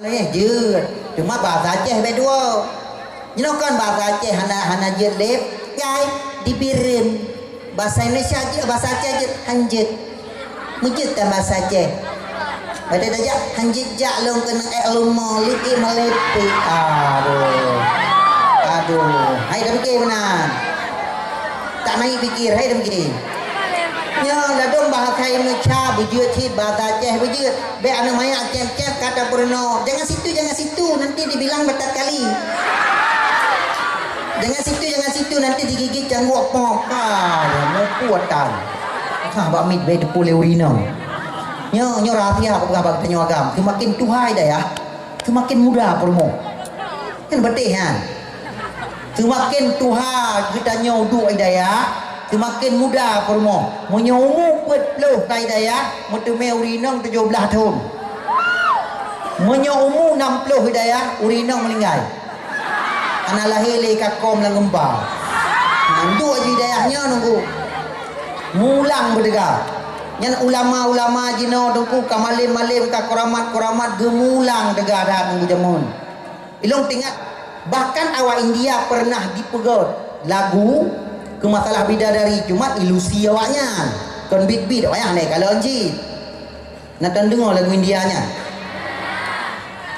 Này dư cuma bahasa Aceh berdua. You know kan bahasa Aceh hana jelep gai dibirin. Bahasa Indonesia aja bahasa Aceh aja hanjit. Mujud tak bahasa Aceh. Pada aja hanjit jak long kena lumo liki malepi. Aduh. Hai dah fikir benar. Tak main fikir, hai dah fikir. Ya, ladong bahasa Indonesia bujut hit bahasa Aceh bujut. Be anu maya Aceh kata Purno. Jangan situ nanti dibilang betat kali. Jangan situ nanti digigit janggut pok. Mau kuatan. Bak mit be depu lewino. Nyo rahasia apa bak tanyo agam. Semakin tuhai dah ya. Semakin mudah Purmo. Kan betul kan? Semakin tuha kita nyodu dah ya. Semakin mudah Purmo. Menyomu peluh kai daya, mutume urinong 17 tahun. Menyomu 60 daya, urinong meninggal. Anak lahir le kakom lang gembang. Nandu aja dayahnya nunggu. Mulang berdega. Yang ulama-ulama jino nunggu kamalim-malim ka koramat gemulang dega dah nunggu jamun. Ilong tingkat bahkan awak India pernah dipegot lagu ke masalah bidadari cuma ilusi awaknya kon beat awak naik kalau anji nak dengar lagu Indianya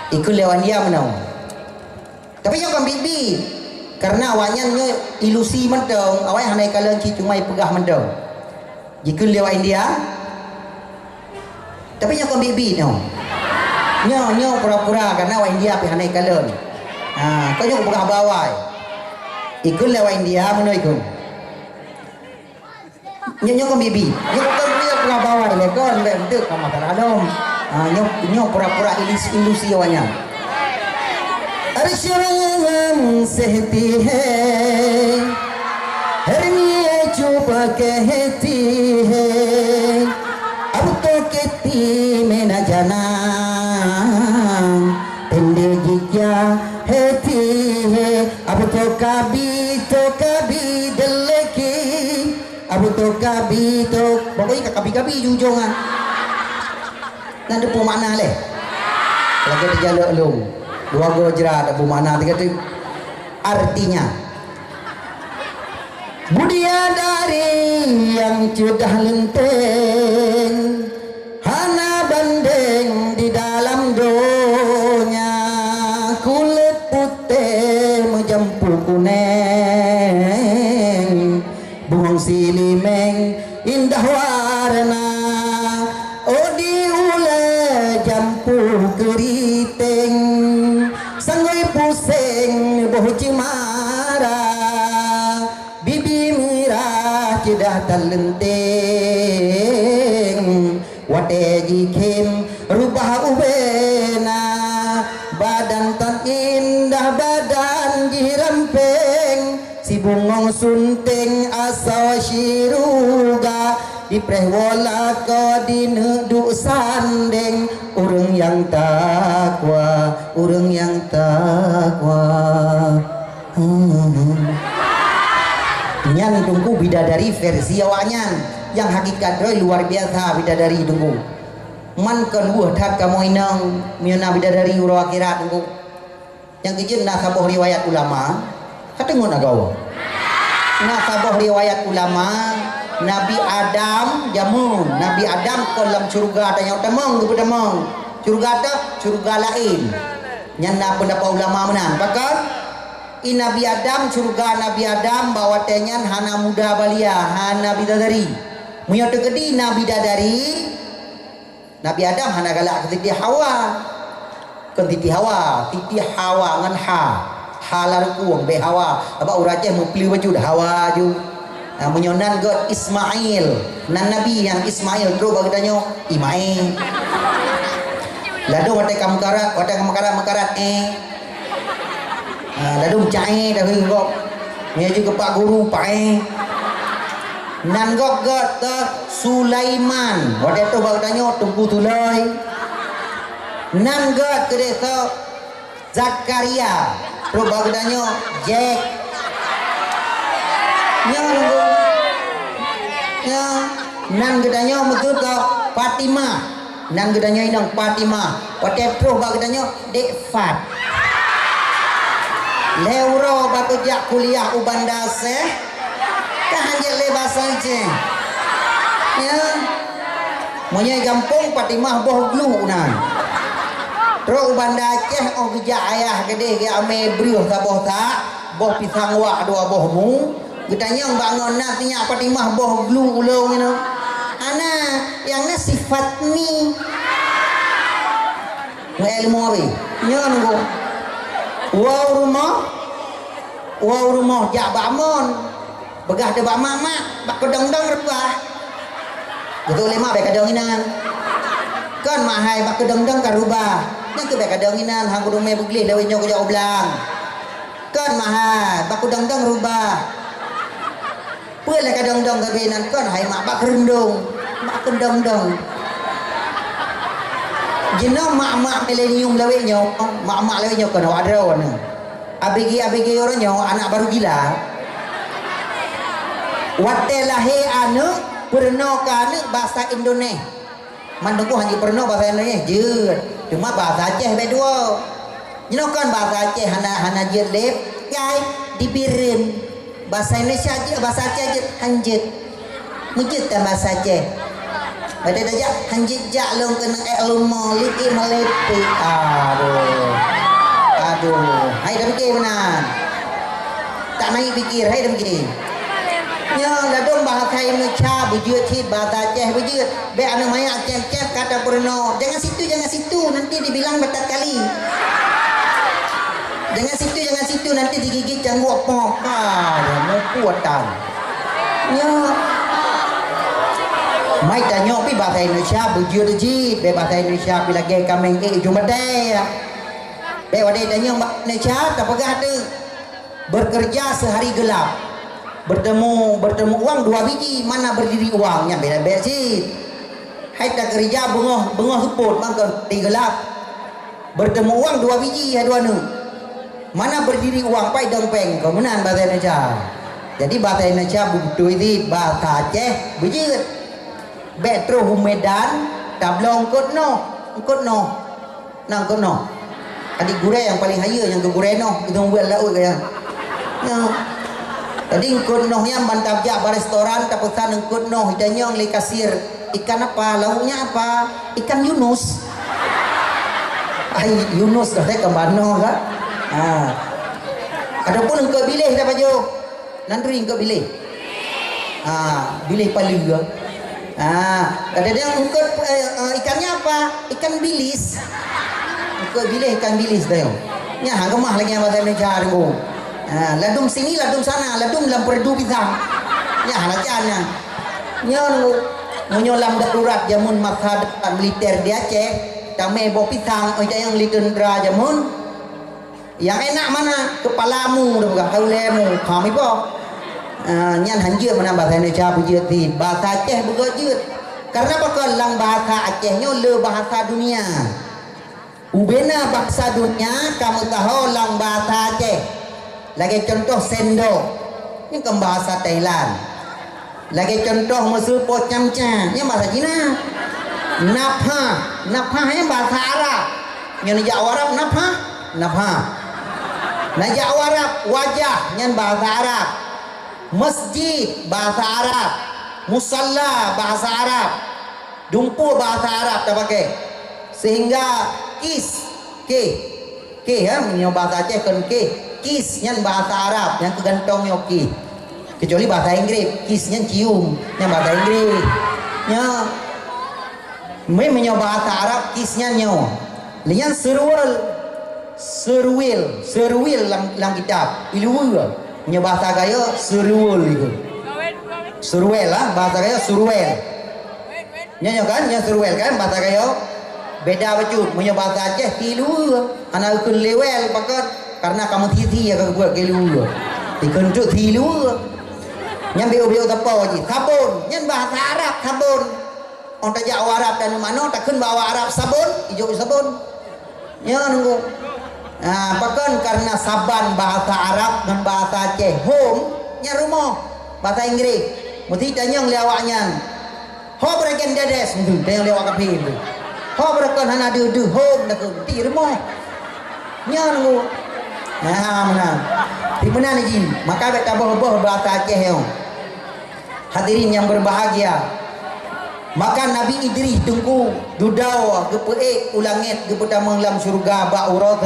ikut lewat dia menau tapi yang kon beat karena awaknya ilusi mentong awak naik kalau anji cuma pegah mentong jika lewat India tapi yang kon beat nyo pura-pura karena awak India pi naik kalau kau nyo pegah bawai ikut lewat India menau ikut nyo kan bibi nyo kan dia pernah bawa dia kan bentuk sama teradom nyo pura-pura ilusi awaknya arsham sehti hai hernie chupa कहती है अब तो कहती मैं न जाना जिंदगी क्या है अब तो कभी दिल की Abu to kabi to pokoknya kabi ujung nan ada makna leh lagi terjaluk long dua gojra ada makna tiga tu artinya budia dari yang sudah lenteng hana bandeng di dalam donya kulit putih menjampu kuning bunga silimeng indah warna odi ule jampu keriting sanggoi pusing boh cimara bibi mirah cedah talenteng wate jikim rubah ubena badan tan indah badan jirampeng si bungong sunting asal syiruga di prehwala ko di neduk sandeng urang yang takwa nyan tunggu bidadari versi awaknya yang hakikat roy luar biasa bidadari tunggu man kon buah tat kamu inang miona bidadari uro akhirat tunggu yang kejin nasabah riwayat ulama katengun agawa nasabah riwayat ulama Nabi Adam jamun Nabi Adam kolam surga tanya temong ke temong surga lain nyanda pendapat ulama menan bahkan Nabi Adam surga Nabi Adam bawa tenyan hana muda balia hana bidadari muya tegedi Nabi bidadari Nabi Adam hana galak ke titi Hawa titi Hawa ngan halar kuang be Hawa apa uraceh mau pilih wajud Hawa ju menyonan God Ismail nan Nabi yang Ismail terus bagi tanya Imail lalu watak makarat lalu cai dah kok ni juga Pak Guru pai nan God Sulaiman watak tu bagi tanya tunggu tulai nan God kedesa Zakaria terus bagi tanya Jack nan kedanya betul ke Fatimah nang gedanya inang Fatimah watetro ba gedanya dek fat leuro batu jak kuliah ubandase kahanjek lebasan ceng ya monya gampung Fatimah boh glu nan tro ubanda Aceh oh gejak ayah gede ge ame briuh saboh tak boh pisang wak dua bohmu gedanya bangun nantinya Fatimah boh glu ulung you know. Ana yang na sifat ni ilmu apa nyon go wow rumah jak bamon begah de bak mak bak kedong-dong rebah betul lima bek kadonginan kan mahai bak kedong-dong ka rubah nya ke bek kadonginan hang kudu me beglih lewe nyo ko jak oblang kan mahai bak kedong-dong rubah peuh le kadong-dong ka benan kan hai mak bak kerendong mak kedong-dong jina mak-mak milenium lewe nyo mak-mak lewe nyo kan ada wana abg orang nyo anak baru gila wate lahe anu perno kanu bahasa Indonesia mandungku hanya perno bahasa Indonesia jeut cuma bahasa Aceh bedua jino kan bahasa Aceh hana jeut lep gai dibirin bahasa Indonesia aja bahasa Aceh aja hanjet mujud ta bahasa Aceh pada aja hanjet jak long kena lumo liki melepi aduh hai dah fikir benar tak naik fikir hai dah fikir nya ladong bahasa Indonesia bujut hit bahasa Aceh bujut be anu maya Aceh kata perno jangan situ nanti dibilang betat kali jangan situ nanti digigit janggut pok mau kuat tau nya mai tanya pi bahasa Indonesia bujut ji be bahasa Indonesia bila ge kameng ke Jumadaya be wade tanya Indonesia tak pegah tu bekerja sehari gelap bertemu uang 2 biji mana berdiri uangnya beda-beda sih hai tak kerja bengah seput maka digelap bertemu uang 2 biji ya 2 nu mana berdiri uang pai dompeng kemudian bahasa Indonesia jadi bahasa Indonesia butuh itu bahasa Aceh bejut betro humedan tablong kotno adik gure yang paling haya yang ke gureno itu buat laut kaya tadi ngkut nohnya mantap jak restoran tak pesan ngkut noh hidanya li kasir ikan apa lauknya apa ikan Yunus Yunus dah kemana kan adapun engkau bilih dah baju nanti engkau bilih bilih paling juga kadang-kadang ngkut ikannya apa ikan bilis engkau bilih ikan bilis dah nya gemah lagi yang bahasa Indonesia dulu ladum sini ladum sana ladum dalam perdu pisang ya halajana nyolam darurat jamun makhad militer di Aceh tame bawa pisang yang litendra jamun yang enak mana kepalamu dah bukan haulemu kami po nyan hanjir mana bahasa Indonesia bujut di bahasa Aceh bujut karena bakal lang bahasa Acehnya le bahasa dunia ubena bahasa dunia kamu tahu lang bahasa Aceh lagi contoh sendok ini ke bahasa Thailand lagi contoh musuh pot camca ini bahasa Cina napha ini bahasa Arab yang Jawa Arab napha Jawa Arab wajah ini bahasa Arab masjid bahasa Arab musalla bahasa Arab dumpu bahasa Arab tak pakai sehingga ya ini bahasa Aceh kan kis yang bahasa Arab yang kegantong yoki kecuali bahasa Inggris kisnya cium yang bahasa Inggris nya memang bahasa Arab kisnya nyo lian seruil lang kitab ilu nya bahasa gaya seruil itu seruil lah bahasa gaya seruil nya kan nya seruil kan bahasa gaya beda baju punya bahasa Aceh tilu anak ukun lewel pakat karena kamu titi ya kau buat gelu dikenjuk tilu yang bio apa aja sabun yang bahasa Arab sabun orang Jawa Arab dan mana takkan bawa Arab sabun hijau sabun ya nunggu bahkan karena saban bahasa Arab dan bahasa Aceh home nya rumah bahasa Inggris mesti tanya lewaknya ho bergen dedes mesti tanya lewak kapi itu ho berkon hana de hom nak ti remoi nya nunggu nah menang di mana ni maka bet tabah-tabah bahasa Aceh yo hadirin yang berbahagia maka Nabi Idris tunggu dudau gepeek ulangit gepetamang lam surga ba urut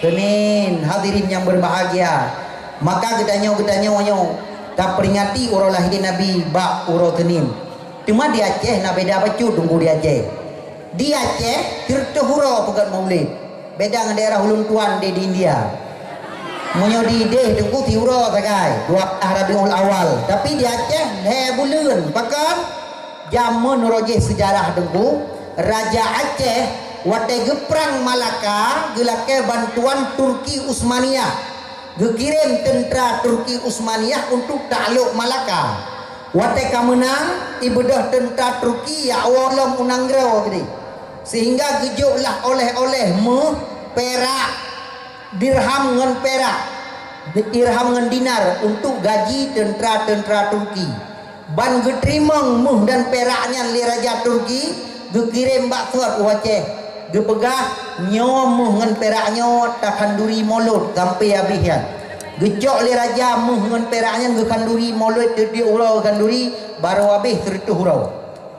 Senin hadirin yang berbahagia maka gedanyo tak peringati urut lahir Nabi ba urut Senin cuma di Aceh nak beda bacu tunggu di Aceh tirtuhuro pegat maulid beda dengan daerah Hulun Tuan di India munyo di deh tunggu tiuro tagai 2 Rabiul Awal tapi di Aceh bulan bahkan zaman rojeh sejarah tunggu Raja Aceh wate geprang Malaka gelake bantuan Turki Utsmaniyah gekirim tentera Turki Utsmaniyah untuk takluk Malaka wate kamenang ibadah tentera Turki ya awalom unanggro gini sehingga gejoklah oleh-oleh perak dirham ngan perak dirham ngan dinar untuk gaji tentera-tentera Turki ban getrimeng muh dan peraknya li raja Turki gekirim bak suat Aceh gepegah nyo muh ngan peraknya takanduri molot sampai habisnya gejok li raja muh ngan peraknya gekanduri molot di urau kanduri baru habis tertuh urau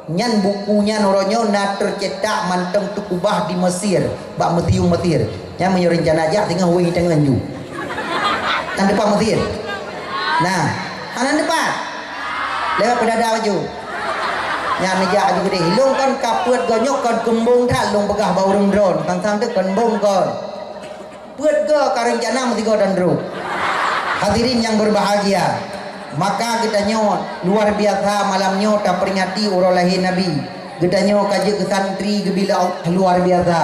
nyan bukunya noronyo na tercetak manteng tukubah di Mesir bak Mesir yang menyerencana aja tinggal wing tengah nyu kan depan Mesir nah anan depan lewat pedada baju yang meja juga deh long kan kaput gonyok kan kembung than long begah bau drone tang tu kembung kon puat ke karencana mesti go dan ru hadirin yang berbahagia maka kita nyot luar biasa malamnya tak peringati urut lahir Nabi kita nyot kaji ke santri gebila luar biasa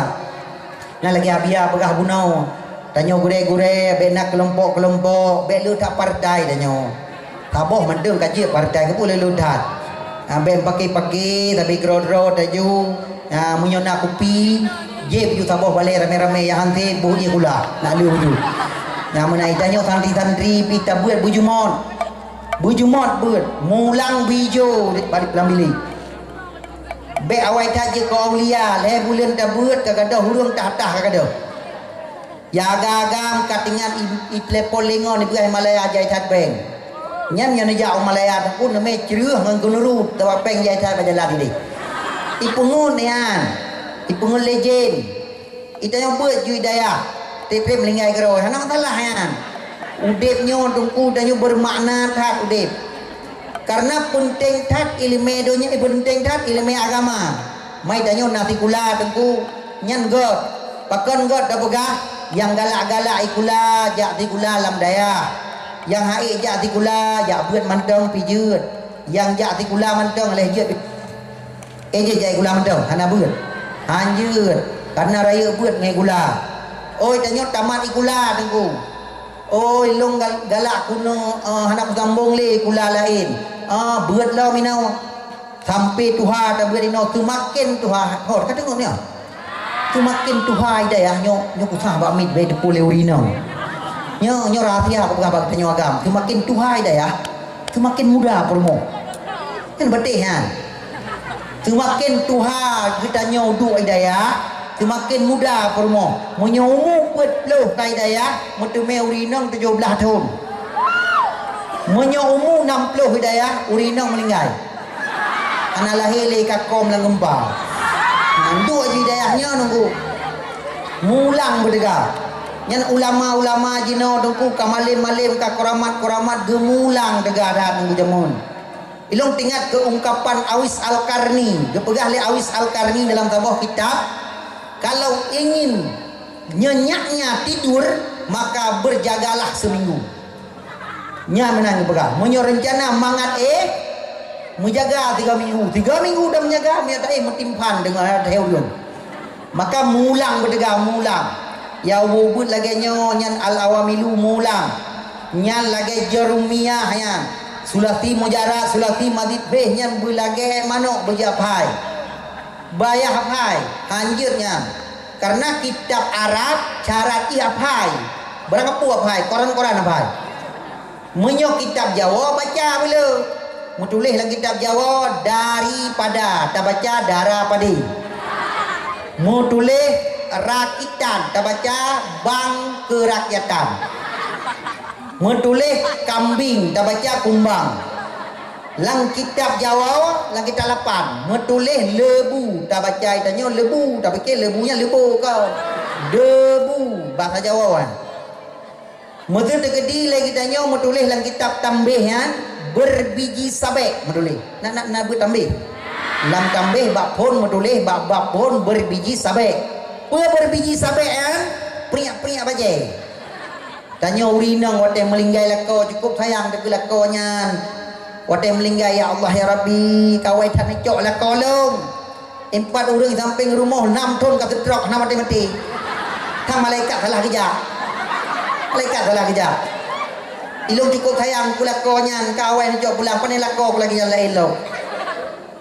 nah lagi abia begah bunau tanyo gure-gure benak kelompok-kelompok belu tak partai tanyo taboh mendeng kaji partai ke boleh lutat ben pakai tapi gro-gro taju menyona kopi je biju taboh balik rame-rame yang hante bunyi gula nak lu tu yang menai tanyo santri-santri pita buat bujumot buat mulang bijo balik dalam bilik be awai tak je kau aulia le bulan tak buat kagada hurung tatah kagada ya gagam katingan itlepol lingon ibu Himalaya jai tat beng nyan nyan ja Himalaya pun me cereuh ngan gunuru tawa peng jai tat bajalan ini ipungun nian ipungun legend ita yang buat ju daya tepem lingai gero hana salah yan udipnya tungku dan bermakna tak udip karena penting tak ilmu donya penting tak ilmu agama mai danyo nasi kula tungku nyan god pakan god dah begah yang galak-galak ikula jak tikula lam daya yang haik jak tikula jak buat mantong pijut yang jak tikula mantong leh jut je jak gula mantong hana buat hanjut karena raya buat ngai gula oi danyo tamat ikula tungku oi long galak kuno hendak sambung le kula lain beut lau minau sampai tuha tak beut ino tu makin tuha hot kata ngok ni tu makin tuha ida ya nyo kusah ba mit be depu le urino nyo rahasia apa bab tanyo agam tu makin tuha ida ya tu makin muda permo kan betih ha tu makin tuha kita nyo du ida ya semakin muda permo munyo umur 40 kai daya mutume urinong 17 tahun munyo umur 60 hidayah urinong meninggal ana lahir le kakom lang gempa ndu hidayahnya nunggu mulang berdega nyan ulama-ulama jino dengku kamalim-malim ka koramat-koramat gemulang dega dah nunggu jamun ilung tingat ke ungkapan Awis Al-Qarni gepegah le Awis Al-Qarni dalam sebuah kitab kalau ingin nyenyaknya tidur maka berjagalah seminggu nya menang pegang menyo rencana mangat menjaga 3 minggu dah menjaga dia tak metimpan dengan heulung maka mulang berdega mulang ya wubud lagi nyan al-awamilu mulang nyan lagi jerumiyah ya sulati mujarad sulati madid beh nyan bulage manok berjapai bayah hai hanjurnya karena kitab Arab syarat ihafai berapa apa koran-koran apa menyok kitab Jawa baca bila mau tulis lagi kitab Jawa daripada tak baca darah padi Mu tulis rakitan, tak baca bank kerakyatan. Mu tulis kambing, tak baca kumbang. Lang kitab Jawa, lang kitab lapan. Mu tulis lebu, tak baca tanya lebu, tak fikir lebunya lebu kau. Debu bahasa Jawa kan. Mu tu tegedi lagi tanya mu tulis lang kitab tambih kan, berbiji sabek mu tulis. Nak bertambih. Lam tambih bab pun menulis bab pun berbiji sabek. Pua berbiji sabek kan? Priak-priak baca. Tanya urinang wate melinggai lako cukup sayang dekat lakonya. Wate melinggai ya Allah ya Rabbi kawai tak necok lako long. 4 orang samping rumah 6 ton kata truk nak mati-mati. Kan malaikat salah kerja. Malaikat salah kerja. Ilung cukup sayang ku lakonya kawai necok pulang pandai lako lagi jalan elok.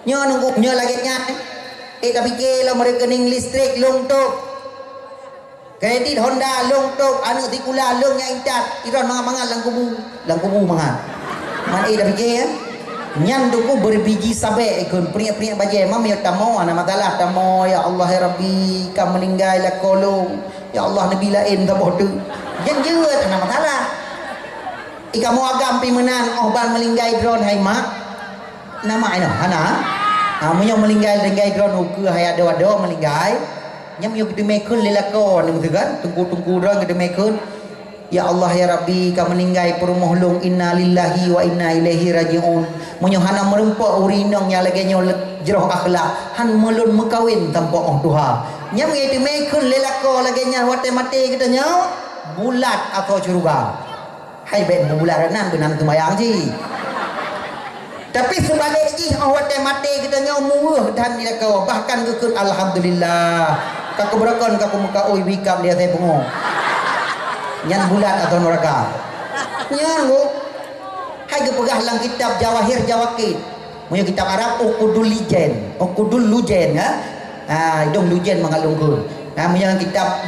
Nyo nunggu nyo lagi nyat tapi kelo merekening listrik long tok kredit Honda long tok anu tikula long yang intat iron mangan lang kubu mangan man tapi ke ya nyan tuku berbiji sabe ikun priak-priak baje mam ya tamo ana masalah tamo ya Allah ya Rabbi kam meninggal la kolong ya Allah nabi lain tamo tu jen jeut ana masalah ikamu agam pi menan oh ban meninggal drone hai mak nama ino hana menyong melinggai dengan drone ukur hai ada melinggai nyam yo gede mekun lelako ning kan tunggu drone gede mekun ya Allah ya Rabbi ka meninggai perumah long inna lillahi wa inna ilaihi rajiun menyong hana merempak urinong nya lagi nyo jeroh akhlak han melun mekawin tanpa oh Tuhan nyam gede mekun lelako lagi nya wate mati kita nyo bulat atau curuga hai ben bulat renan benan kemayang ji. Tapi sebaliknya awak mati kita nyamuh dan dia kau bahkan kekun alhamdulillah kaku berakon kaku muka oi wikam dia saya bungo nyan bulat atau neraka nyan bu hai ke pegah lang kitab Jawahir Jawakit punya kitab Arab ukudul lujen ya dong lujen mengalungkul punya kitab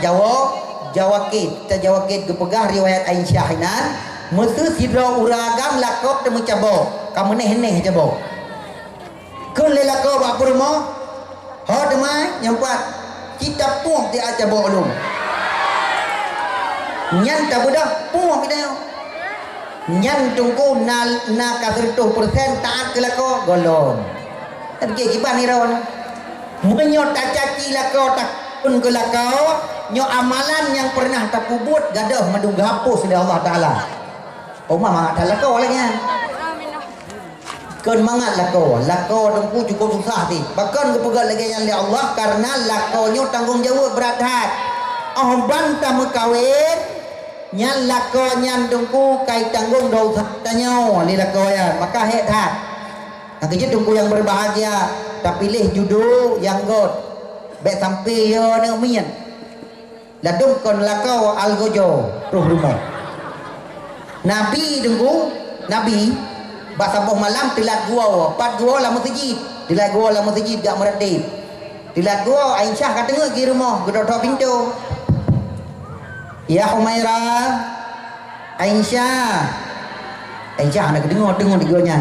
Jawakit kita Jawakit ke pegah riwayat Aisyah hinan mutu sidra uragam lakop temu cabo kamu neh cabo kun lelako bak purmo ho demai nyampat kita puang ti acabo ulum nyan ta budak puang bidao nyan tungku na ka 100% taat ke lako golong tapi kiban ni rawan menyot caci lako tak pun ke lako nyo amalan yang pernah tak kubut gadah madung hapus oleh Allah taala. Oh mama ada lako lagi kan? Kan mangat lako tunggu cukup susah ti. Bahkan kepegat lagi yang oleh Allah karena lakonyo tanggung jawab berat hat. Oh banta mekawin, nyan lako nyan tunggu kai tanggung dosa tanyo li lako ya. Maka het hat. Nanti tunggu yang berbahagia. Tapi pilih judul yang god. Bet sampai yo nang mian. Ladung kon lako algojo roh rumah. Nabi tunggu Nabi bahasa boh malam telat gua pat gua lah masjid telat gua lah masjid gak meredip telat gua Aisyah kata ngek di rumah gedok pintu ya Humairah Aisyah anak dengar di gonya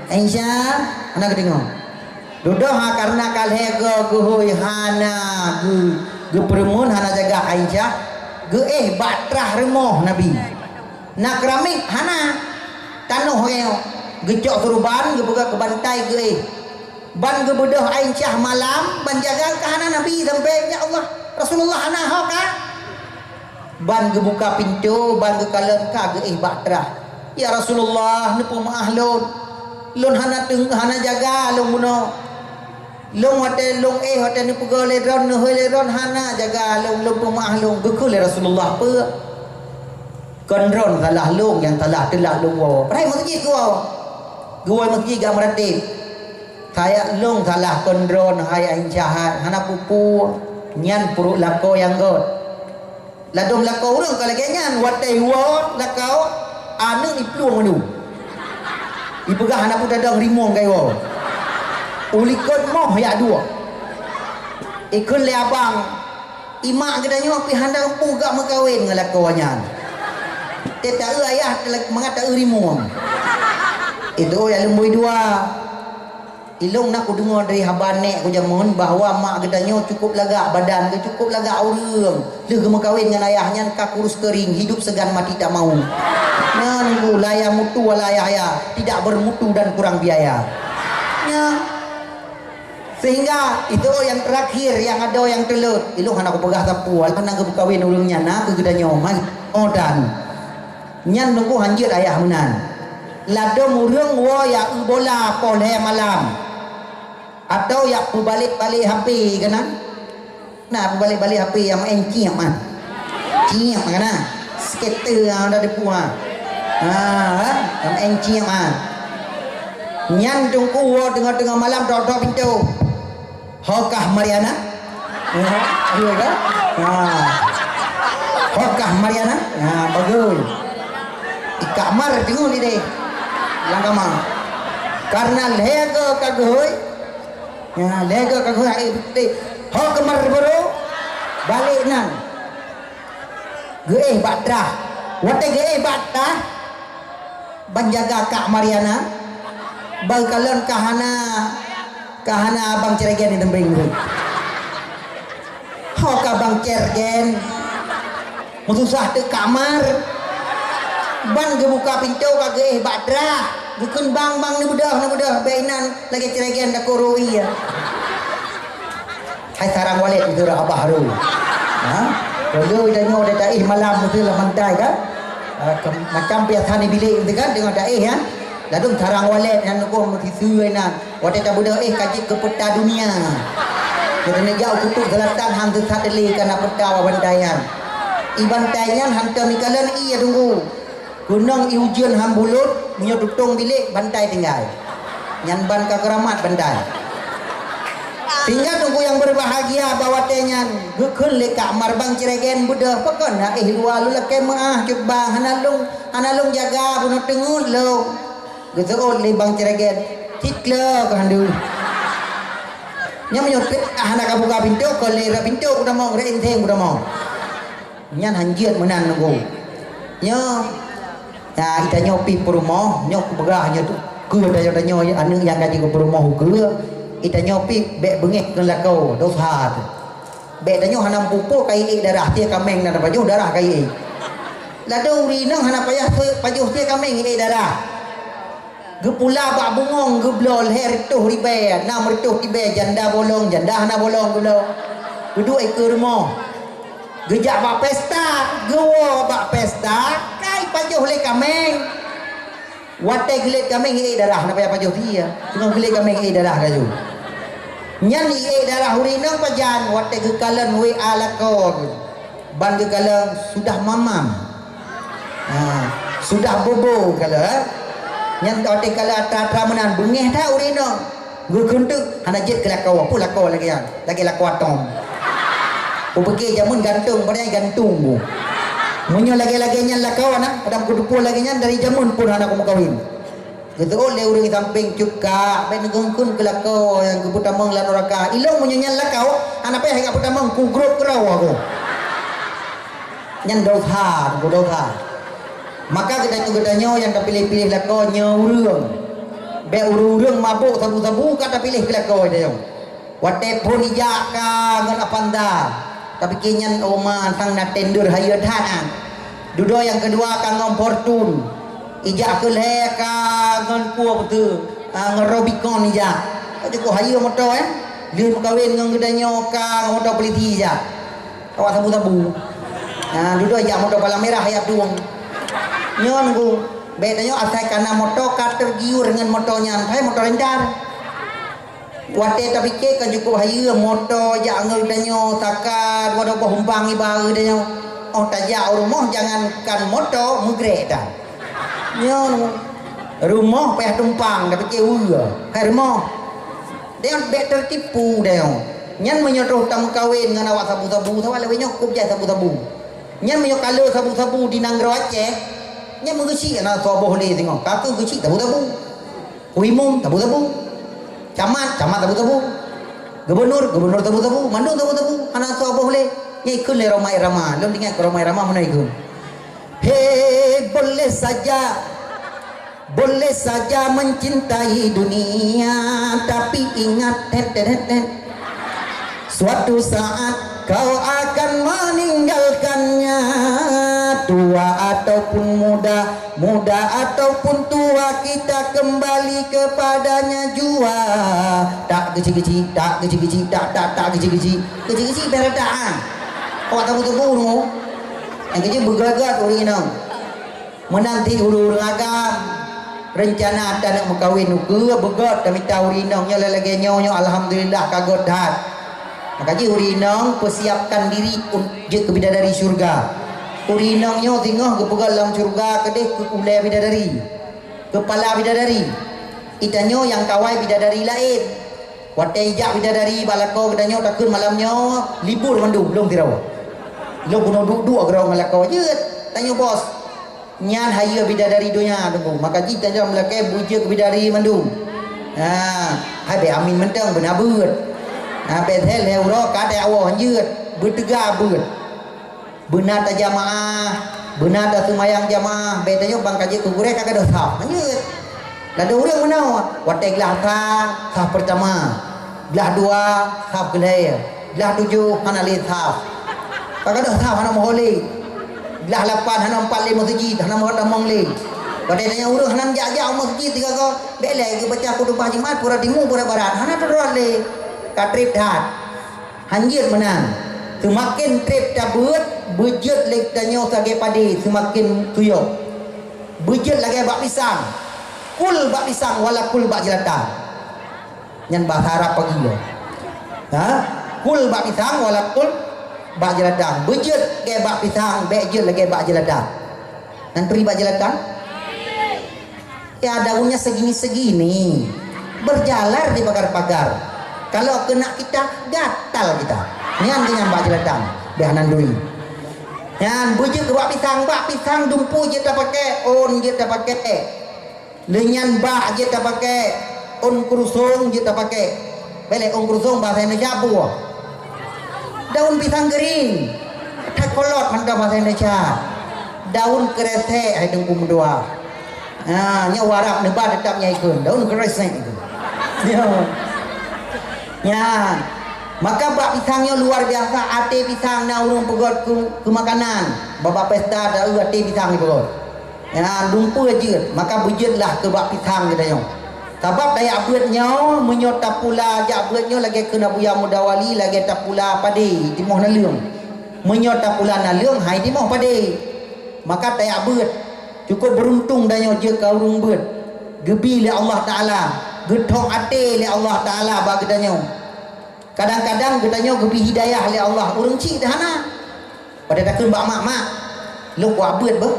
Aisyah anak dengar duduk karena kalhe guhui hana gu peremun hana jaga Aisyah gu batrah rumah Nabi nak keramik hana tanuh heo gejok suruban gebuka ke bantai ge ban gebedah Aisyah malam ban jaga ke hana Nabi sampai ya Allah Rasulullah hana ho kan ban gebuka pintu ban ge kalen ka ge batrah ya Rasulullah nepu maah lun hana hana jaga lun buno lun hotel lun hotel nepu gole ron ron hana jaga lun pu maah lun gekul Rasulullah pe konron salah long yang salah telah long wo pai masjid gua masjid gak meratib saya long salah konron hai Aisyah hana pupu nyan puruk lako yang god ladom lako urang kalau nyan watai wo lako anu ipluang manu ipegah hana pun dadang rimong kai wo ulikon moh ya dua ikun le abang imak kedanya pi handang pu gak mekawin ngalako nyan tak ayah mengata urimu itu yang lembui dua Ilung nak ku dengar dari habanek ku jamun bahawa mak gedanyo cukup lagak badan ke cukup lagak orang. Dia kena kahwin dengan ayahnya ka kurus kering, hidup segan mati tak mau. Nanggu laya mutu walaya ya, tidak bermutu dan kurang biaya. Ya. Sehingga itu yang terakhir yang ada yang telut. Ilung anak ku pegah tapu, anak ku kahwin ulungnya nak ke gedanyo mai odan. Nyan nunggu hanjir ayah menan. Lado murung wo ya bola poleh malam. Atau ya pu balik-balik HP kana. Nah, pu balik-balik HP yang main ciam ah. Ciam kana. Skater ada di puah. Yang main ciam ah. Nyan tungku wo tengah-tengah malam dok-dok pintu. Hokah Mariana? Iya kan? Hokah Mariana? Bagus. Di kamar tengok ni deh. Lang kamar. Karena lega kagoi. Ya, lega kagoi ai betul. Ho kamar baru balik nan. Ge batrah. Wate ge batrah. Banjaga Kak Mariana. Bangkalan kahana abang ceregen di tembing tu. Ho ka bang cergen. Mususah te kamar. Ban ge buka pintu kage batrah. Bukan bang ni budah bainan lagi ceregen dak koroi ya. Hai sarang walet itu dah abah haru. Kalau danyo ada daih malam itu lah mantai kan. Macam biasa ni bilik itu kan dengan daih ya. Lalu sarang walet yang nuko mesti suena. Wadah tak budak kaji ke peta dunia. Kita nak jauh kutub selatan hantu sadeli kana peta bandayan. Ibantayan hantu mikalan iya tunggu. Gunung iujian hambulut punya tutung bilik bantai tinggal. Nyan ban ka keramat bantai. Tinggal tunggu yang berbahagia bawa tenyan. Gukun le kamar bang ceregen budak pekon luar lu leke maah coba hanalung jaga bunuh tengut lo. Geseot le bang ceregen tikle kan dulu. Nya menyopit hana ka buka pintu ko le ra pintu udah mau re inteng udah mau. Nyan hanjiat menan nunggu. Nya nah kita nyopi perumoh nyok begahnya tu ke dayo anu yang gaji ke perumoh ke kita nyopi bek bengek ke lakau dosa tu bek danyo hanam pupu kai darah dia kameng dan pajuh darah kai lado urinang hana payah pajuh dia kameng darah gepula bak bungong geblol her tuh ribe nam retuh tibe janda bolong janda hana bolong geblo kedua ke rumah gejak bak pesta gewo bak pesta pajuh le kameng wate gelet kameng darah na payah pajuh dia tengah gelet kameng darah kaju nyan darah urinang pajan wate gekalan we alakor ban gekalan sudah mamam sudah bobo kala nyan wate kala tatra menan bengeh dah urinang gekentuk hana jet ke lakau apa lakau lagi lakau atom pergi jamun gantung pada gantung munyo lagi-laginya lakau anak kadang kudupu laginya dari jamun pun anak mau kawin gitu oleh urang samping cuka ben gengkun ke lakau yang ke putamang lan oraka ilong munyo nya lakau anak payah ka putamang ku grup kerau aku nyan dosa maka kita gedanyo yang terpilih-pilih lakau nya urang be urang mabuk sabu-sabu kata pilih ke lakau dia wate pun ijak ka ngan apanda tapi kinyan oma tang na tender hayat hanan dudo yang kedua kang fortune ijak ke le kang kuah betul ngerobikon ijak cukup hayu motor dia kawin dengan gedanyo kang motor peliti ijak awak sabu-sabu dudo ijak motor palang merah hayat tuang nyon ku bedanya asal karena motor kat tergiur dengan motornya hai motor rendah wate tapi ke kan cukup hayu motor jak ngedanyo takar wado humbang ibae danyo oh tajak rumah jangankan motor mugre dah nyo rumah payah tumpang tapi ke kai rumah dia bet tertipu dia nyan menyodoh tamu kawin dengan awak sabu-sabu sawale we nyok jai sabu-sabu nyan menyo kala sabu-sabu di Nanggro Aceh nyan mengesi ana soboh le tengok kaku gesi sabu-sabu uimum sabu-sabu camat tabu-tabu gubernur tabu-tabu mandung tabu-tabu anak tua boleh ikut le ramai ramah lo dengar ke ramai ramah mana ikut boleh saja Boleh saja mencintai dunia, tapi ingat suatu saat kau akan meninggalkannya. Tua ataupun muda, muda ataupun tua, kita kembali kepadanya jua. Tak kecil-kecil, tak kecil-kecil, tak kecil-kecil, kecil-kecil beradaan. Kau tak betul-betul yang kecil bergerak orang ini menanti ulu agam rencana ada nak berkahwin ke begot kami tahu rinong nya lagi nyonya alhamdulillah kagot hat maka ji urinong persiapkan diri je ke bidadari syurga urinong nyo tengah ke dalam syurga kedeh ke ulai bidadari kepala bidadari itanyo yang kawai bidadari lain watai jak bidadari balako kedanyo takun malamnya libur mandung belum tirau lo kuno duduk gerau malako je tanyo bos nyan haya bidadari dunia tunggu maka kita jangan melakai buja ke bidadari mandung hai be amin mentang benar beut be thel heuro ka de awo yeut bertega beut benar ta jamaah benar ta semayang jamaah be tanyo bang kaji ku gure kagak dosa yeut la do urang menau watek lah sah pertama belah dua sah kelai belah tujuh hana li sah kagak dosa hana moholi belah 8 hana 4 5 masjid hana mohon damong le pada tanya urang hana jajak masjid tiga ko belai ke baca khutbah Jumat pura timur pura barat hana terus le ka trip dat hanjir menang semakin trip cabut bejut le tanyo sage padi semakin tuyok bejut lagi bak pisang kul bak pisang wala kul bak jelata nyan bahasa Arab pagi lo kul bak pisang wala kul bak jeladang bejut ke bak pisang bejut lagi bak jeladang dan beri bak jeladang ya daunnya segini-segini berjalar di pagar-pagar kalau kena kita gatal kita nian dengan bak jeladang behanan dui yan bejut ke bak pisang dumpu je tak pakai on je tak pakai lenyan bak je tak pakai on kurusung je tak pakai bele on kurusung bahasa Indonesia apa daun pisang kering tak kolot mantap bahasa Indonesia daun kerete hai dengku mendua nya warap nebat tetap nyai kun daun kerete itu ya maka bak pisangnya luar biasa ate pisang na urung pegot ke makanan bapa pesta da ate pisang ni pegot ya lumpuh je maka bujutlah ke bak pisang kita yo sebab daya abutnya menyot tapula jak abutnya lagi kena buya mudawali lagi tapula pade di moh naleung menyot tapula naleung hai di moh pade maka daya abut cukup beruntung danyo je ka urung beut gebi li Allah taala gethong ate li Allah taala bagi danyo kadang-kadang gedanyo gebi hidayah li Allah urang cik dahana pada takun bak mak lu ku abut be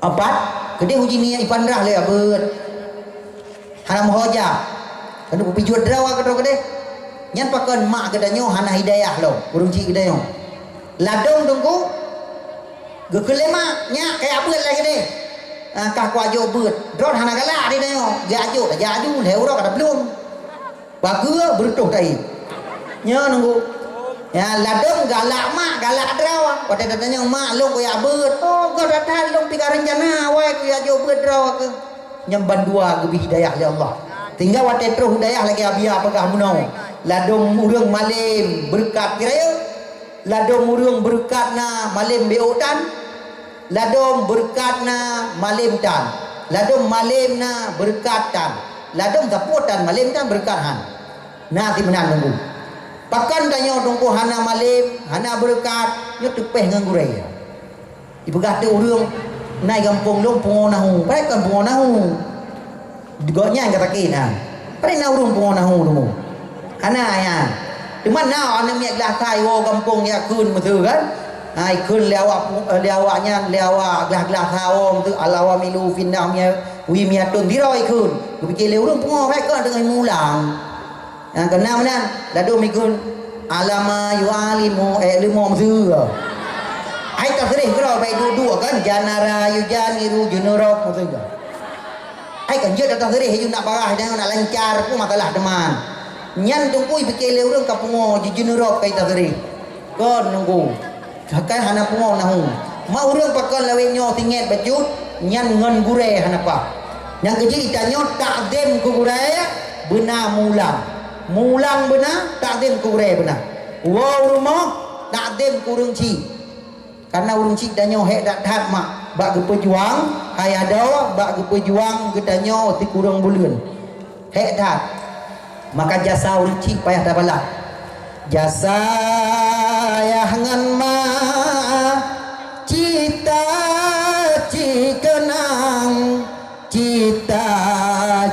apat gede uji ni ipandrah le abut hana mohoja kana pipijut drawa kadro kade nyan pakon mak kedanyo hana hidayah lo urung cik kedanyo ladong tungku gekelema nya kaya beut lah kade kah ku ajo beut drot hana galak di danyo ge ajo ta jaju leu ro kada belum bagua bertuh dai nya nunggu ya ladong galak mak galak drawa pada danyo mak lo kaya beut oh kau datang lo pi rencana wae ku ajo beut drawa ke nyamban dua gebi hidayah li Allah tinggal wate terus hidayah lagi abia apakah munau ladong urang malim berkat kiraya ladong urang berkatna malim beotan ladong berkatna malim tan ladong malimna berkatan ladong taputan malim tan berkathan nah ti menan nunggu pakan danyo tungku hana malim hana berkat nyo tepeh nganggurai ibegah te urang naik kampung long pungonahu pai kan pungonahu digonya kata kina pai na urung pungonahu dulu ana ya cuma na ana miak lah tai wo kampung ya kun metu kan ai kun lewaknya lewa glah thaom tu alawa milu finna mia wi mia tun diroi kun pikir le urung pungo pai kan dengan mulang yang kena menan ladu mikun alama yualimu limo metu ai tak sering kalau baik dua kan janara yujaniru junurok betul ke ai kan je datang sering you nak barah jangan nak lancar pun masalah teman nyan tungku fikir le urang kapungo junurok kai tak sering kon nunggu sakai hana pungo nahu ma urang pakon lawe nyo tinget bajut nyan ngon gure hanapa yang keji itanyo takdim ku gure benar mulang benar takdim ku gure benar wow rumah takdim ku urang ci karena urang ci danyo hek dak dat mak bak ge pejuang hai ada bak ge pejuang ge danyo ti kurang buleun hek dat maka jasa urang ci payah da bala jasa yangan ma cita cikenang cita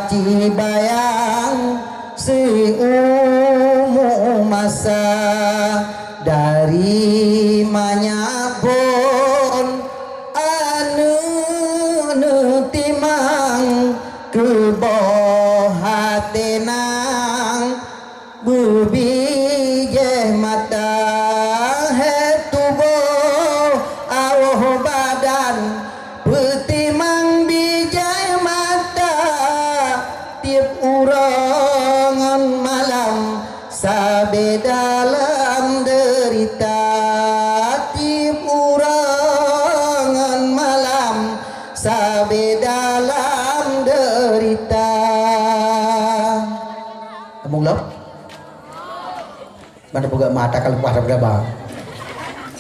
cibayang si umu masa dari manyapun anu timang keboh hatenang bubije mata hetuboh awh badan betimang bijai mata tiap urangan malam sabe dalam derita tiap urangan malam sabe dalam derita ngomong lo mana boga mata kalau pada berapa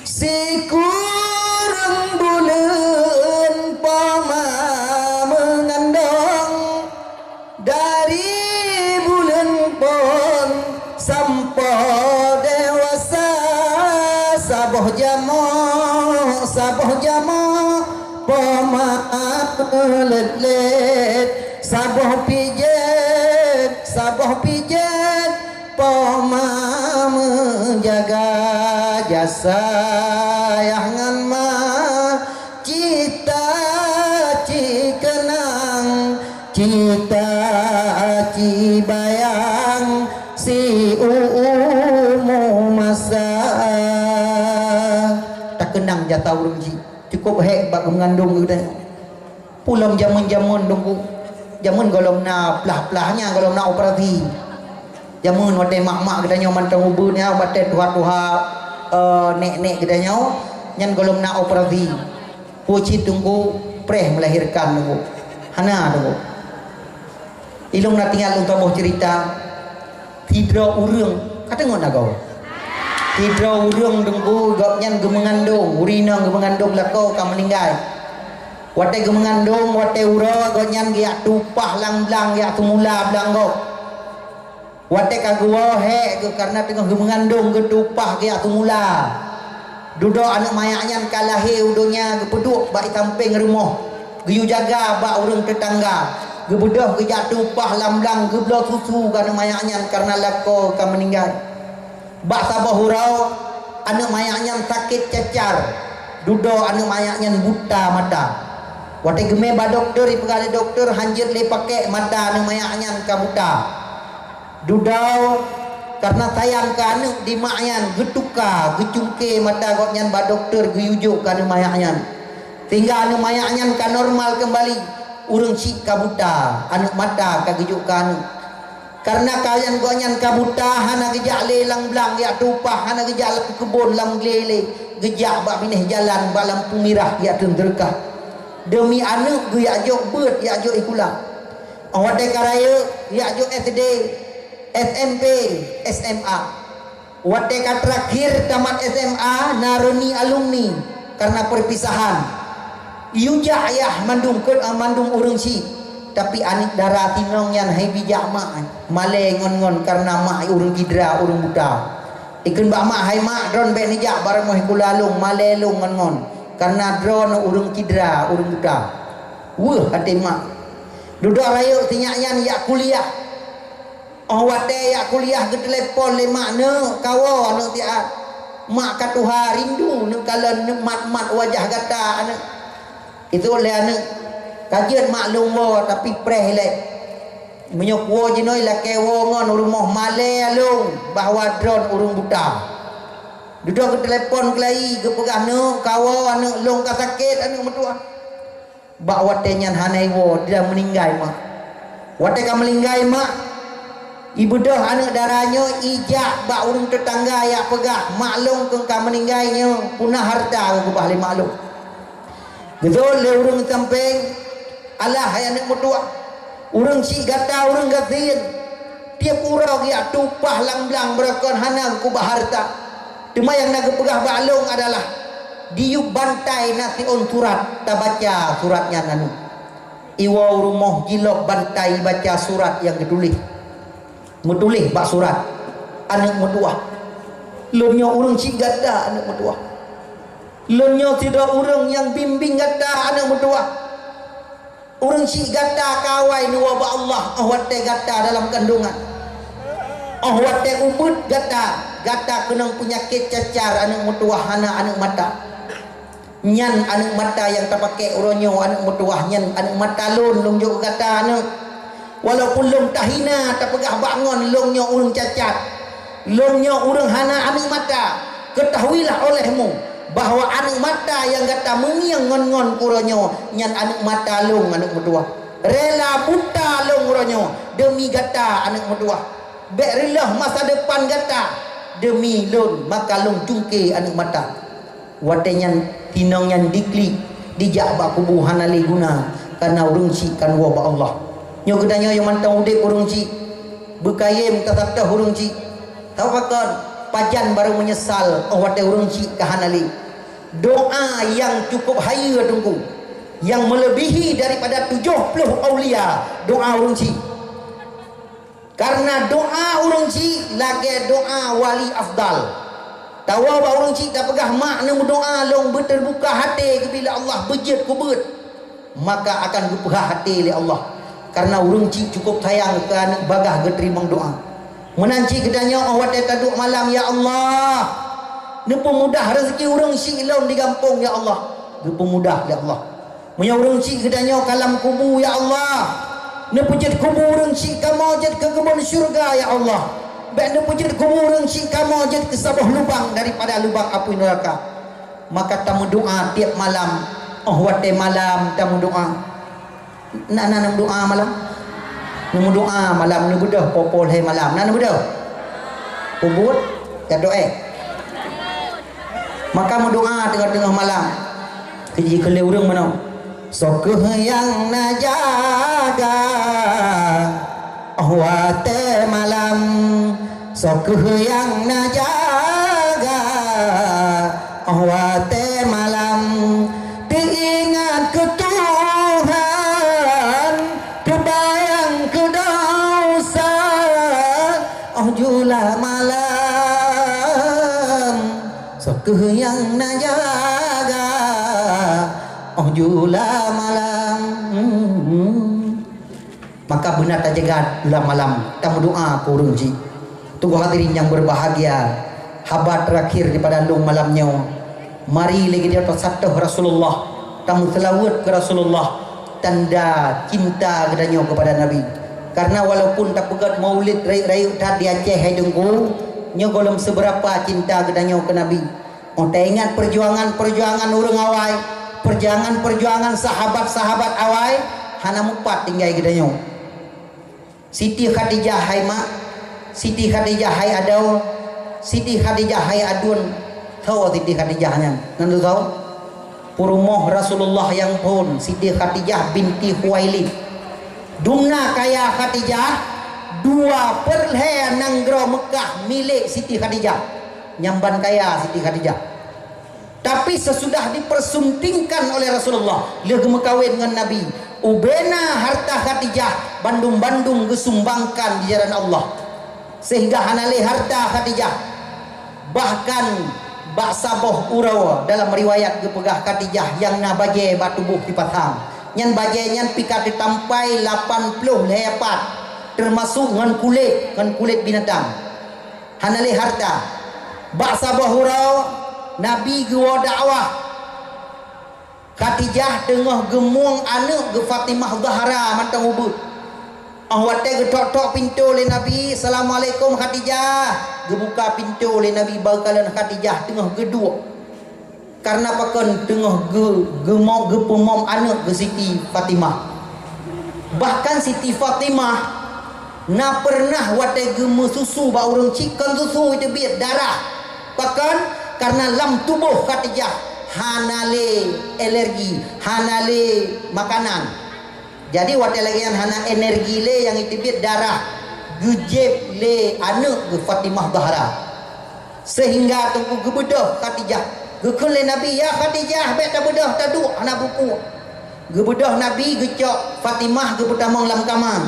si kurang bulan pama mengandung dari bulan pon sampai dewasa saboh jamo pama let saboh pijet pama menjaga jasa yangan ma cita cikenang cita cibayang si umu masa tak kenang jata urang ji cukup hek bak mengandung kita pulang zaman dongku zaman golong na pelah-pelahnya golong na operasi zaman wadai mak-mak kita nyaw mantang ubunnya wadai tuha-tuha nek-nek kita nyaw nyan golong na operasi puci tunggu preh melahirkan tunggu hana tunggu ilung na tinggal untuk mau cerita tidra urang kata ngon nagau tidra urang tunggu gak nyan gemengandung urina gemengandung lakau kam meninggal wadai gemengandung wadai ura gak nyan giak tupah lang-lang giak tumula belang gok wadai kagua he karena tengah mengandung gedupah ke atu mula duduk anak mayaknya kalahi udonya gepeduk bak tamping rumah geyu jaga bak urang tetangga gebedah ke jatupah lamlang geblo susu kana mayaknya karena lako ka meninggal bak sabah hurau anak mayaknya sakit cacar duduk anak mayaknya buta mata wadai geme ba doktor ipegale doktor hanjir le pakai mata anak mayaknya ka buta dudau karena sayang ke anak di maknyan getuka gecungke mata gotnyan ba doktor geyujuk ke anak mayaknyan tinggal anak mayaknyan ka normal kembali urang sik kabuta anak mata ka gejuk ke anak karena kalian gotnyan kabuta hana gejak lelang belang ya tupah hana gejak lampu kebun lam glele gejak bak bineh jalan bak lampu merah ya tenderkah demi anak gu ya jok beut ya jok ikula wadai karaya ya jok SD SMP, SMA wadai terakhir tamat SMA naruni alumni karena perpisahan yuja ayah mandung urang si tapi anik darah tinong yan hai bijak mak male ngon karena mak urang kidra urang buta ikun bak mak hai mak dron be nijak barang moh kulalung male lung ngon karena dron urang kidra urang buta wah hati mak duduk rayu tinyayan ya kuliah wadai ya kuliah ke telepon le makna kawa anu tiat mak katuha rindu nu kala nu mat wajah gata anu itu le anu kajian maklum wo tapi preh le menyok wo jinoi la ke wo ngon rumah male alung bahwa drone urung buta duduk ke telepon kelai ke pegah nu kawa anu long ka sakit anu metua bak wadai nyan hanai wo dia meninggal mak wadai ka meninggal mak ibu dah anak darahnya ijak bak urang tetangga ya pegah maklum ke meninggalnya punah harta ke bahli maklum Gedol le urang samping alah hayang nak mutua. Urang si gata urang gatin. Tiap urang ya tupah lang-lang berakon hanang ku baharta. Cuma yang nak pegah balong adalah diuk bantai nasi on surat tak baca suratnya nanu. Iwa rumah gilok bantai baca surat yang ditulis. Metulis bak surat anak mutua. Leunyo urang si gata anak mutua. Leunyo tidak urang yang bimbing gata anak mutua. Urang si gata kawai nu wa Allah awat teh gata dalam kandungan. Awat teh ubud gata kenang penyakit cacar anak mutuah anak mata. Nyan anak mata yang tak pakai uronyo anak mutuah nyan anak mata lun jo gata anak. Walaupun lung tahina tak pegah bangun lungnya urang cacat. Lungnya urang hana anak mata. Ketahuilah olehmu bahwa anak mata yang kata mengiang ngon-ngon kuronyo nyan anak mata lung anak mutua rela buta lung kuronyo demi kata anak mutua berilah masa depan kata demi lun maka lung cungke anak mata wate nyan tinong nyan dikli dijak bak kubu hanali guna karena urung si kan wa ba Allah nyo kedanya yang mantang udek urung si bekayem tatata urung si tahu pakon pajan baru menyesal wate urung si kahanali doa yang cukup haya tunggu yang melebihi daripada 70 aulia doa urung si karena doa urung si lagi doa wali afdal tahu ba urung si tak pegah makna doa long berterbuka hati bila Allah bejit kubut maka akan gepegah hati oleh Allah karena urung si cukup sayang ke anak bagah geterimang doa menanci kedanya awat taduk malam ya Allah nepo mudah rezeki urang si ilon di kampung ya Allah nepo mudah ya Allah punya urang si kedanya kalam kubu ya Allah nepo jad kubu urang si kamu jad ke kebun syurga ya Allah baik nepo jad kubu urang si kamu jad ke sabah lubang daripada lubang api neraka maka tamu doa tiap malam awat malam tamu doa nak doa malam Nemu doa malam ni budah popol hai malam. Nana budah. Ubud ya doa. Maka mu doa tengah-tengah malam. Keji kele urang mana? Sokeh yang najaga ahwate malam. Sokeh yang najaga ahwate malam. Teringat ke Tuhan, terbayang ke dosa, jula malam, sokeh yang najaga, jula malam. Maka benar tak jaga ulah malam, tamu doa kurung ji. Tunggu hadirin yang berbahagia, habat terakhir daripada lung malamnya. Mari lagi dia satu Rasulullah, tamu selawat ke Rasulullah, tanda cinta kedanya kepada Nabi. Karena walaupun tak pegat maulid rayu tadi Aceh hai dengku, nya golem seberapa cinta kedanya ke Nabi. Oh tak ingat perjuangan urang awai, perjuangan sahabat-sahabat awai, hana mupat tinggal kedanya. Siti Khadijah hai mak, Siti Khadijah hai adau, Siti Khadijah hai adun. Tahu Siti Khadijahnya? Nanti tahu? Purmoh Rasulullah yang pun Siti Khadijah binti Khuwailid. Dumna kaya Khadijah, 2/2 nanggro Mekah milik Siti Khadijah. Nyamban kaya Siti Khadijah. Tapi sesudah dipersuntingkan oleh Rasulullah, dia kawin dengan Nabi. Ubena harta Khadijah, bandung-bandung gesumbangkan di jalan Allah. Sehingga hanale harta Khadijah. Bahkan baksa boh urau dalam riwayat gepegah Khadijah yang na baje batubuh di patang nyan baje nyan pikat ditampai 80 lepat termasuk ngan kulit binatang hanali harta baksa boh urau Nabi gua dakwah Khadijah tengah gemuang anak ge Fatimah Zahra mantang ubud awat teh getok-tok pintu oleh Nabi. Assalamualaikum Khadijah. Gebuka pintu oleh Nabi bakalan Khadijah tengah gedua. Karena pakan tengah gemau gepemom anak ke Siti Fatimah. Bahkan Siti Fatimah na pernah wate gemu susu ba urang cikan susu itu biar darah. Bahkan karena lam tubuh Khadijah hanale alergi, hanale makanan. Jadi wate lagi yang hana energi le yang itibit darah gejeb le anak ke Fatimah Zahra. Sehingga tunggu gebedah Khadijah. Gekun le Nabi ya Khadijah bet tak bedah tak duk anak buku. Gebedah Nabi gecok Fatimah ke pertama lam kamar.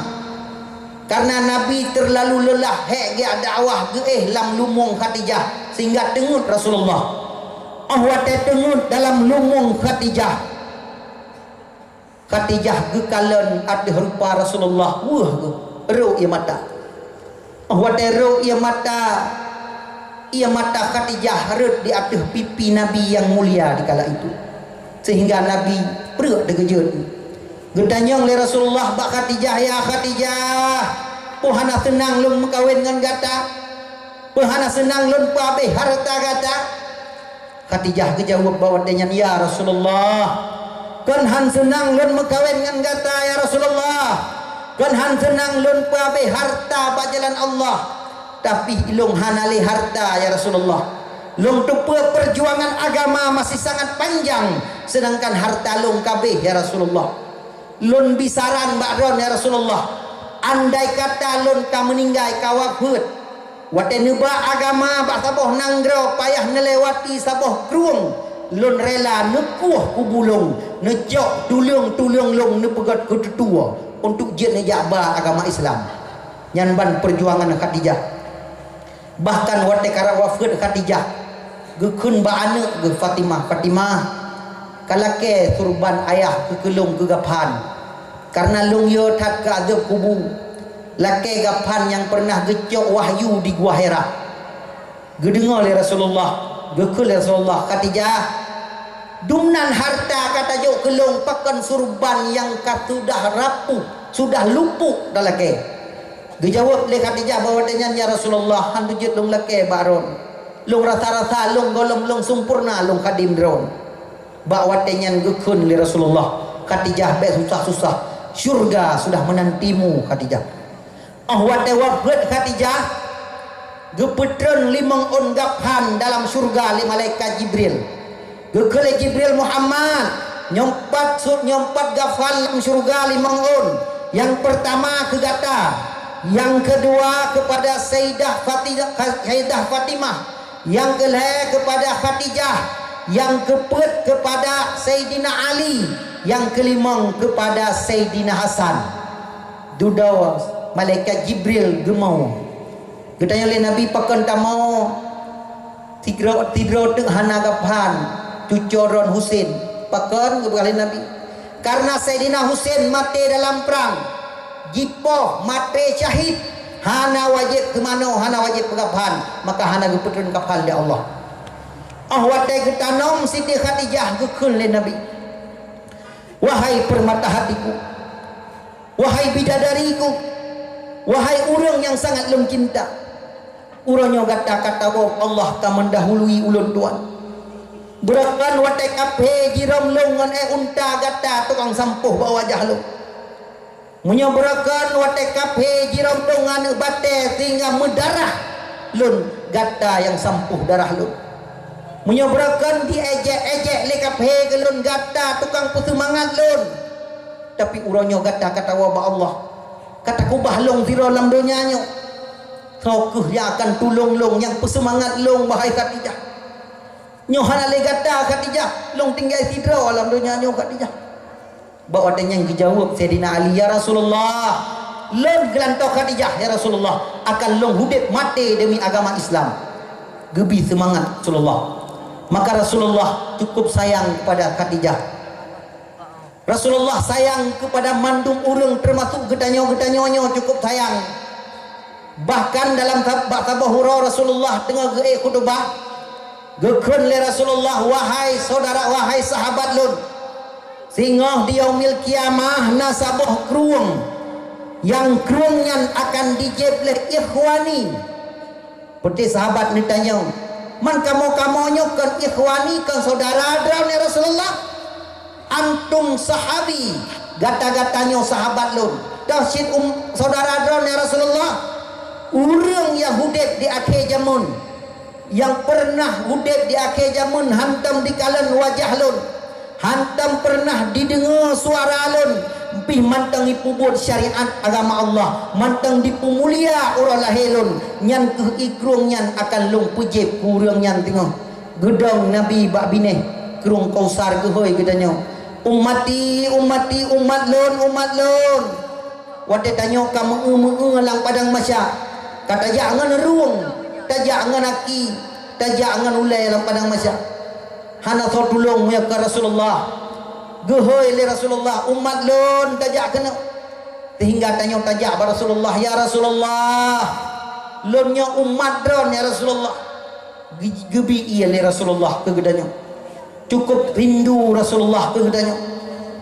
Karena Nabi terlalu lelah hek dia dakwah ge lam lumung Khadijah sehingga tengut Rasulullah. Wate tengut dalam lumung Khadijah. Khadijah gekalan ada rupa Rasulullah. Wah ro ia mata. Wate ro ia mata. Ia mata Khadijah red di atas pipi Nabi yang mulia di kala itu. Sehingga Nabi perut degejut. Gedanyong le Rasulullah bak Khadijah ya Khadijah. Pohana senang lung mengkawin dengan gata. Pohana senang lung pabe harta gata. Khadijah kejawab bawa dengan ya Rasulullah. Kan han senang lun mengkawin dengan gata ya Rasulullah. Kan han senang lun pabe harta bak jalan Allah. Tapi ilung hanali harta ya Rasulullah. Lung tupa perjuangan agama masih sangat panjang. Sedangkan harta lung kabeh ya Rasulullah. Lun bisaran bakron ya Rasulullah. Andai kata lun ka meninggal kawafut. Wate nuba agama bak saboh nanggro payah nelewati saboh kruung. Lun rela nekuh kubulung. Nejok tulung lung nepegat ketua. Untuk jet nejaba agama Islam. Nyanban perjuangan Khadijah. Bahkan wate kara wafat Khadijah. Gekun ba anak ge Fatimah. Fatimah kalake surban ayah kekelung kegapan. Karena lung yo tak ke adab kubu. Lake gapan yang pernah gecok wahyu di Gua Hira. Gedengar oleh Rasulullah. Gekul Rasulullah Khadijah. Dumnan harta kata jok kelung pakan surban yang sudah rapuh, sudah lupuk dalake. Dijawab oleh Khadijah bahawa dengan ya Rasulullah han tujud lung lake baron. Lung rasa-rasa lung golong lung sempurna lung kadim dron. Bahawa dengan gekun oleh Rasulullah. Khadijah baik susah-susah. Syurga sudah menantimu Khadijah. Wate wafat Khadijah gepetren limang on gaphan dalam surga li malaikat Jibril. Gekele Jibril Muhammad nyompat gafal dalam surga limang on. Yang pertama ke gata, yang kedua kepada Sayyidah Fatimah, yang kelima kepada Khadijah, yang keempat kepada Sayyidina Ali, yang kelima kepada Sayyidina Hasan. Dudawa malaikat Jibril gemau. Getanya oleh Nabi pakan tamau tidro teng hanagaphan cucoron Husain pakan kepada Nabi. Karena Sayyidina Husain mati dalam perang. Jipoh mati syahid. Hana wajib ke mana? Hana wajib pegaphan. Maka hana gepetun kapal di Allah. Wate getanom Siti Khadijah gekun oleh Nabi. Wahai permata hatiku. Wahai bidadariku. Wahai urang yang sangat lung cinta. Urangnya kata-kata bahwa Allah akan mendahului ulun tuan. Berakan wate kape jiram lung ngan unta gata tukang sampuh bawa wajah lung. Menyeberakan wate kape jiram lung ngan bate sehingga mendarah lun gata yang sampuh darah lun. Menyeberakan diejek-ejek le kape ke lun gata tukang pesemangat lun. Tapi urangnya kata-kata bahwa Allah kata kubah long zero dalam dunianya. Tokuh yang akan tulung long yang pesemangat long bahai Khadijah. Nyohana legata Khadijah long tinggal sidro dalam dunianya Khadijah. Bawa dengan dijawab Sayyidina Ali ya Rasulullah. Long gelantok Khadijah ya Rasulullah akan long hudip mati demi agama Islam. Gebi semangat Rasulullah. Maka Rasulullah cukup sayang kepada Khadijah. Rasulullah sayang kepada mandung urang termasuk gedanyo-gedanyonyo cukup sayang. Bahkan dalam tabah hurau Rasulullah tengah ge khutbah gekun le Rasulullah wahai saudara wahai sahabat lun. Sehingga di yaumil kiamah nasabuh kruung yang kruungnya akan dijeb le ikhwani. Peti sahabat ni tanya, "Man kamu nyokan ikhwani kan saudara draw le Rasulullah?" Antum sahabi gata-gatanya sahabat lun dahsyat saudara dron ya Rasulullah urang Yahudi di akhir zaman yang pernah hudib di akhir zaman hantam di kalan wajah lun, hantam pernah didengar suara lun pi mantang ipubut syariat agama Allah, mantang dipumulia orang lahirun nyan ke ikrung nyan akan lung pujib kurang nyan tengok gedang Nabi bak bineh kerung kausar ke hoi gedanya ummati umat lun wate tanyo ka meu lang padang masya kata jangan ruang tajak ngan aki tajak ngan ulai lang padang masya hana thor tulung ya ka Rasulullah gehoy le Rasulullah umat lon tajak kena sehingga tanya tajak ba Rasulullah ya Rasulullah lonnya umat dron ya Rasulullah gebi iya le Rasulullah kegedanya cukup rindu Rasulullah kegedanya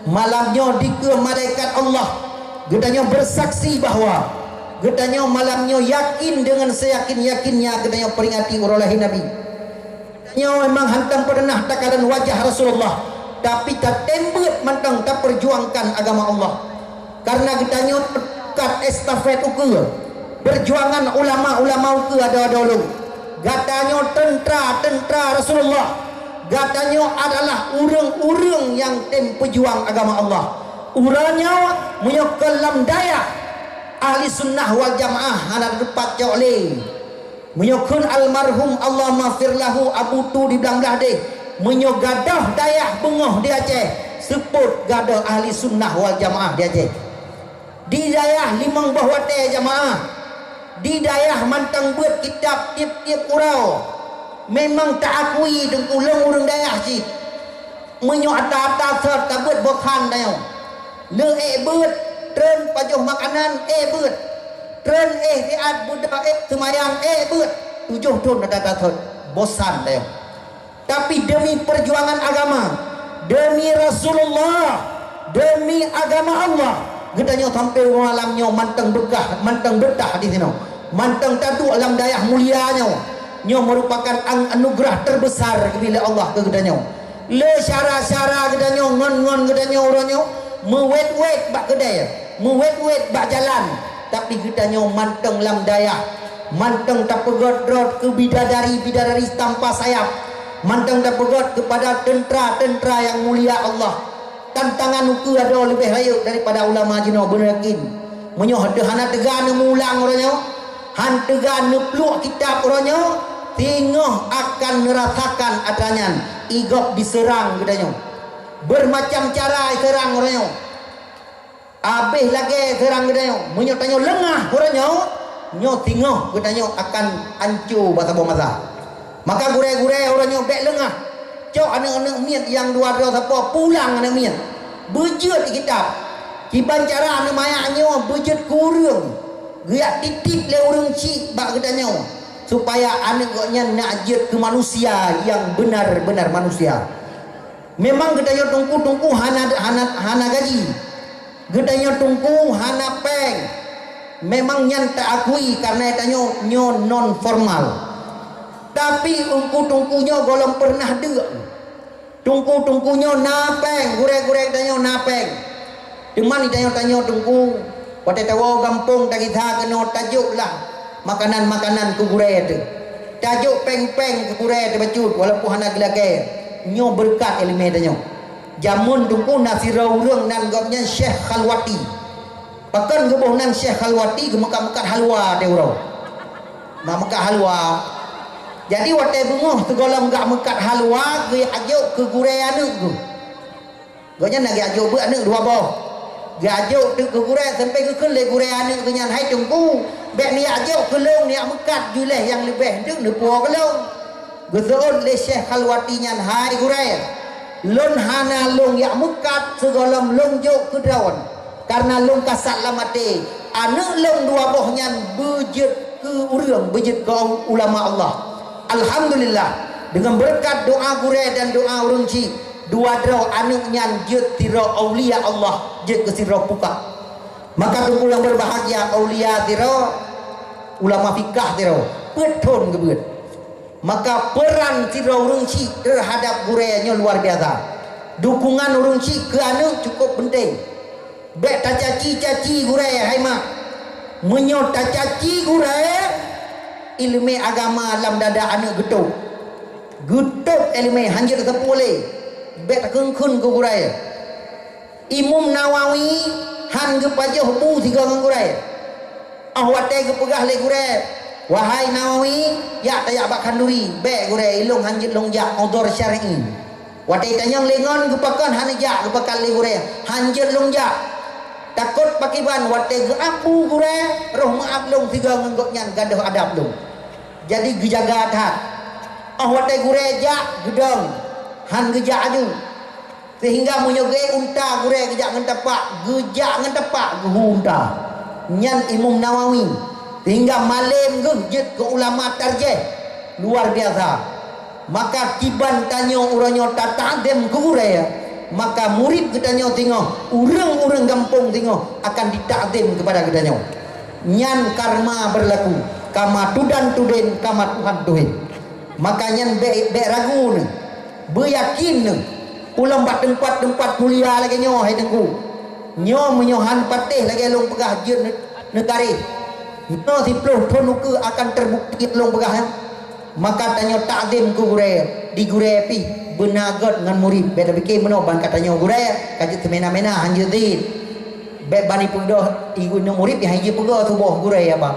malamnya dike malaikat Allah gedanya bersaksi bahwa gedanya malamnya yakin dengan seyakin-yakinnya gedanya peringati urolahi Nabi gedanya memang hantam pernah takaran wajah Rasulullah tapi tak tembet mantang tak perjuangkan agama Allah karena gedanya kat estafet uke perjuangan ulama-ulama uke ada dulu gatanya tentara Rasulullah gatanya adalah urang-urang yang pejuang agama Allah uranya menyokelam daya ahli sunnah wal jamaah anak depat joleh menyokun almarhum Allah maghfir lahu Abu Tu di Belangdah deh menyogadah daya bengoh di Aceh sebut gadah ahli sunnah wal jamaah di Aceh di dayah limang bahwate jamaah di dayah mantang buat kitab tiap-tiap urau memang tak akui dengan ulang urang dayah cik menyok atas tak buat bokhan dayah le buat tren pajuh makanan buat tren tiat budak semayang buat 7 tahun ada bosan dayah tapi demi perjuangan agama demi Rasulullah demi agama Allah gedanya sampai malamnya mantang betah di sini mantang tadu alam dayah mulianya nyo merupakan anugerah terbesar bila Allah ke gedanya le syara-syara gedanya ngon gedanya orangnya mewet-wet bak kedai mewet-wet bak jalan tapi gedanya mantang lam dayah mantang tak pegot-rot ke bidadari tanpa sayap mantang tak pegot kepada tentera yang mulia Allah tantangan uku ada lebih hayuk daripada ulama jino berakin menyoh hana tegan mulang orangnya han tegan peluk kitab orangnya tengah akan merasakan adanya igop diserang gedanya bermacam cara serang orangnya habis lagi serang gedanya menyoh tanya lengah orangnya nyo tengah gedanya akan hancur bahasa masa maka gure-gure orangnya bek lengah cok anak-anak miat yang dua siapa pulang anak miat bejut di kitab kiban cara anak mayaknya bejut kurang giat titip le urang cik bak gedanya supaya anak goknya najat ke manusia yang benar-benar manusia memang gedanya tungku hana gaji gedanya tungku hana peng memang nyan tak akui karena tanya nyo non formal tapi tungku-tungkunya golong pernah dek tungku-tungkunya napeng gurek-gurek tanya napeng cuman tanya tungku pada tahu gampung tak kita kena tajuk lah makanan-makanan ku gurek tu tajuk peng-peng ku gurek tu bacut walaupun hana gelake nyo berkat ilmu tanya jamun tungku nasi raurang nan gopnya Syekh Khalwati bahkan gebuh nan Syekh Khalwati gemekat-mekat halwa dia urau nah mekat halwa jadi watai bungoh tegolam gak mekat halwa ge ajuk ke gurei anak tu gonya nak ge ajuk buat anak dua boh ge ajuk tu ke gurei sampai ke le gurei anak tu nyan hai tungku bek ni ajuk ke long ni mekat juleh yang lebih tu ne puo ke long ge seon le Syekh Khalwati nyan hai gurei lon hana long ya mekat segolam long juk ke daun karena long kasat lamate anak long dua boh nyan bejet ke urang bejet ke ulama Allah alhamdulillah dengan berkat doa gure dan doa urang cik dua draw anak nyan jet tiro aulia Allah jet ke siro puka maka tunggu yang berbahagia aulia tiro ulama fikah tiro peton kebeut maka peran tiro urang cik terhadap gurenya luar biasa dukungan urang cik ke anak cukup penting bek tacaci-caci gure hai mak menyot tacaci gure ilmu agama dalam dada anak getuk ilmu hanjir terpulih bet kengkun ke gurai Imam Nawawi han ke pajah bu tiga dengan gurai ahwate ke pegah le gurai wahai Nawawi ya tayak bak kanduri bet gurai ilung hanjir longjak odor syar'i watai tanyang lengon ke pakan hanjak ke pakal le gurai hanjir longjak takut pakiban watai ke apu gurai roh maaf long tiga dengan goknyan gaduh adab long jadi gejaga hat watai gurai jak gedong han gejak aju sehingga menyogai unta gurai gejak ngan tepak unta nyan Imam Nawawi sehingga malam gejit ke ulama tarjih luar biasa maka tiban tanya uranyo tatadem ke gurai maka murid ketanya tengok urang-urang kampung tengok akan ditakdim kepada ketanya nyan karma berlaku kama tudan tuden kama Tuhan tuhin maka nyan be ragu beyakin ulang bat tempat mulia lagi nyoh hai tengku nyoh menyohan patih lagi long pegah jin negari nyoh si ploh tonuke akan terbukti long pegah maka tanya takdim ku gure di gure pi benagot ngan murid beda fikir meno ban katanya gure kajut semena-mena hanjut dit be bani pugdoh igu no murid yang hanjut pugo tubuh gure apa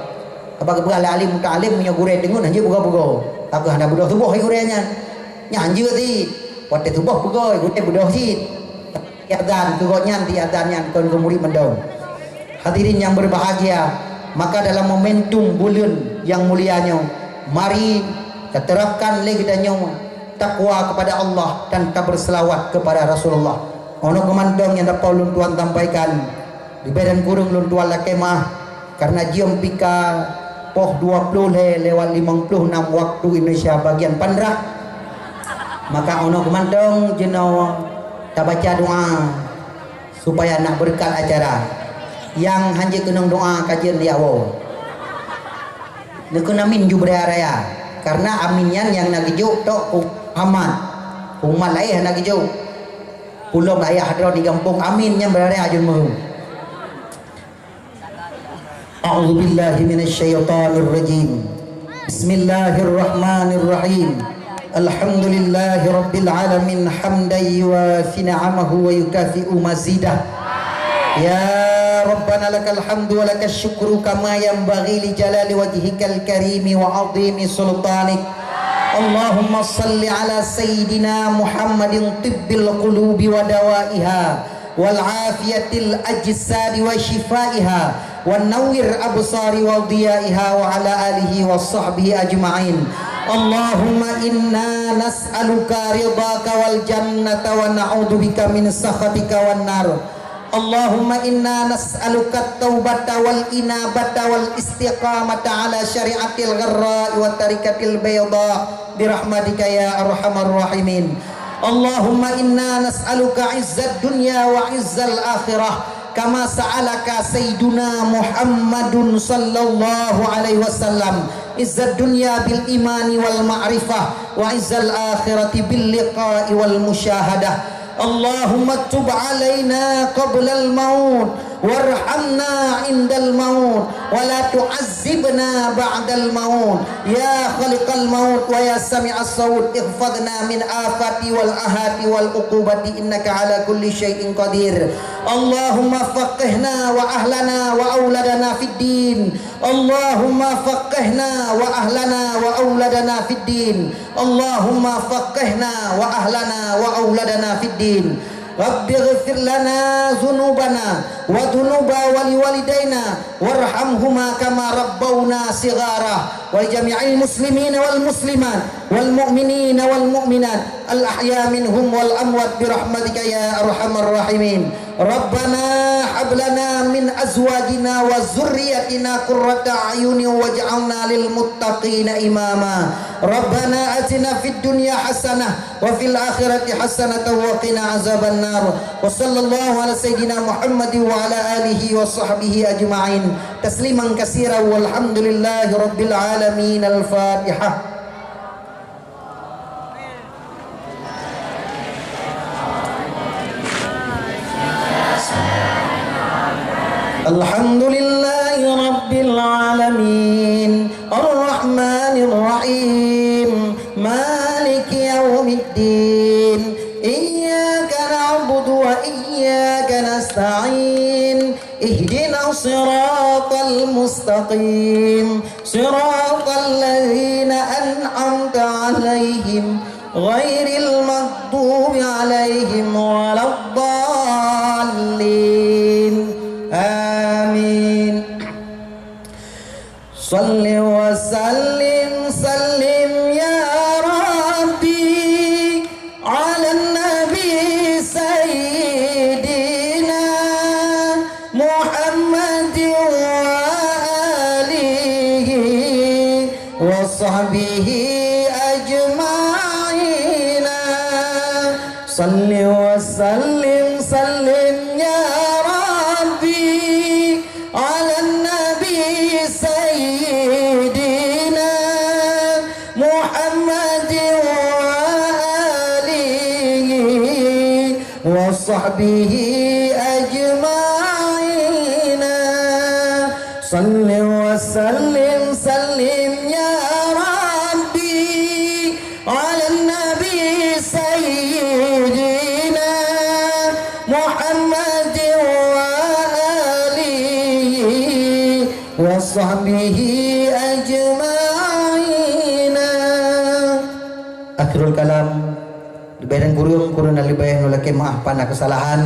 ke alim mutalim punya gure dengun hanjut pugo tak hendak budoh tubuh gure nya hanjut dit waktu tubuh pegoi gune budoh hit adzan kegotnyan ti adzannya kon murid mendong hadirin yang berbahagia maka dalam momentum bulan yang mulianya mari kita terapkan lagi danyo takwa kepada Allah dan kita berselawat kepada Rasulullah ono kemandong yang dapat ulun tuan sampaikan di badan kurung ulun tuan lakemah karena jam pika poh 20 lewat 56 waktu Indonesia bagian Pandra maka ono kemandong jeno tak baca doa supaya nak berkat acara yang hanya kena doa kajian liawo nekuna min ju raya karena aminyan yang nak gejuk tok aman umat lain nak gejuk pulau ayah hadro di kampung amin yang beraya ajun mau a'udzubillahi minasyaitonirrajim bismillahirrahmanirrahim alhamdulillahi rabbil alamin hamdan yuwafi ni'amahu wa yukafi'u mazidah ya rabbana lakal hamdu wa lakas syukru kama yanbaghi li jalali wajhikal karimi wa 'azimi sultanik Allahumma salli ala sayyidina Muhammadin tibbil qulubi wa dawaiha wal afiyatil ajsadi wa shifaiha wan nawwir absari wa diyaiha wa ala alihi wa sahbihi ajma'in Allahumma inna nas'aluka ridhaka wal jannata wa na'udzubika min sakhatika wan nar Allahumma inna nas'aluka at-taubata wal inabata wal istiqamata ala syari'atil gharra wa tarikatil bayda birahmatika ya arhamar rahimin Allahumma inna nas'aluka izzad dunya wa izzal akhirah kama sa'alaka sayyiduna Muhammadun sallallahu alaihi wasallam izzad dunya bil imani wal ma'rifah wa izzal akhirati bil liqa'i wal musyahadah Allahumma tub alaina qabla al maut warhamna indal maut wa la tu'azzibna ba'dal maut ya khaliqal maut wa ya sami'as saut ihfadna min afati wal ahati wal uqubati innaka ala kulli syai'in qadir Allahumma faqihna wa ahlana wa auladana fid din Allahumma faqihna wa ahlana wa auladana fid din Allahumma faqihna wa ahlana wa auladana fid din Rabbi ighfir lana dhunubana wa dhunuba wali walidaina warhamhuma kama rabbawna sighara wa jami'il muslimina wal muslimat wal mu'minina wal mu'minat al ahya minhum wal amwat bi rahmatika ya arhamar rahimin Rabbana hab lana min azwajina wa zurriyyatina qurrata a'yunin waj'alna lil muttaqina imama Rabbana atina fid dunya hasanah wa fil akhirati hasanatan wa qina azaban nar wa sallallahu ala sayyidina Muhammad wa ala alihi wa sahbihi ajma'in tasliman katsiran walhamdulillahi rabbil alamin al-fatihah Alhamdulillahi rabbil alamin ar-rahman الرحيم مالك يوم الدين إياك نعبد وإياك نستعين اهدنا الصراط المستقيم صراط الذين أنعمت عليهم غير المغضوب عليهم ولا الضالين آمين صل وسلم يا ربي على النبي سيدنا محمد وآله وصحبه أجمعين صل وسلم يا ربي على النبي سيدنا محمد وآله وصحبه أجمعين صل وسلم يا ربي على النبي سيدنا محمد وآله وصحبه أجمعين. Akhirul kalam dibayang kurun alibayang nulake maaf pana kesalahan.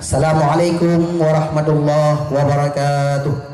Assalamualaikum warahmatullahi wabarakatuh.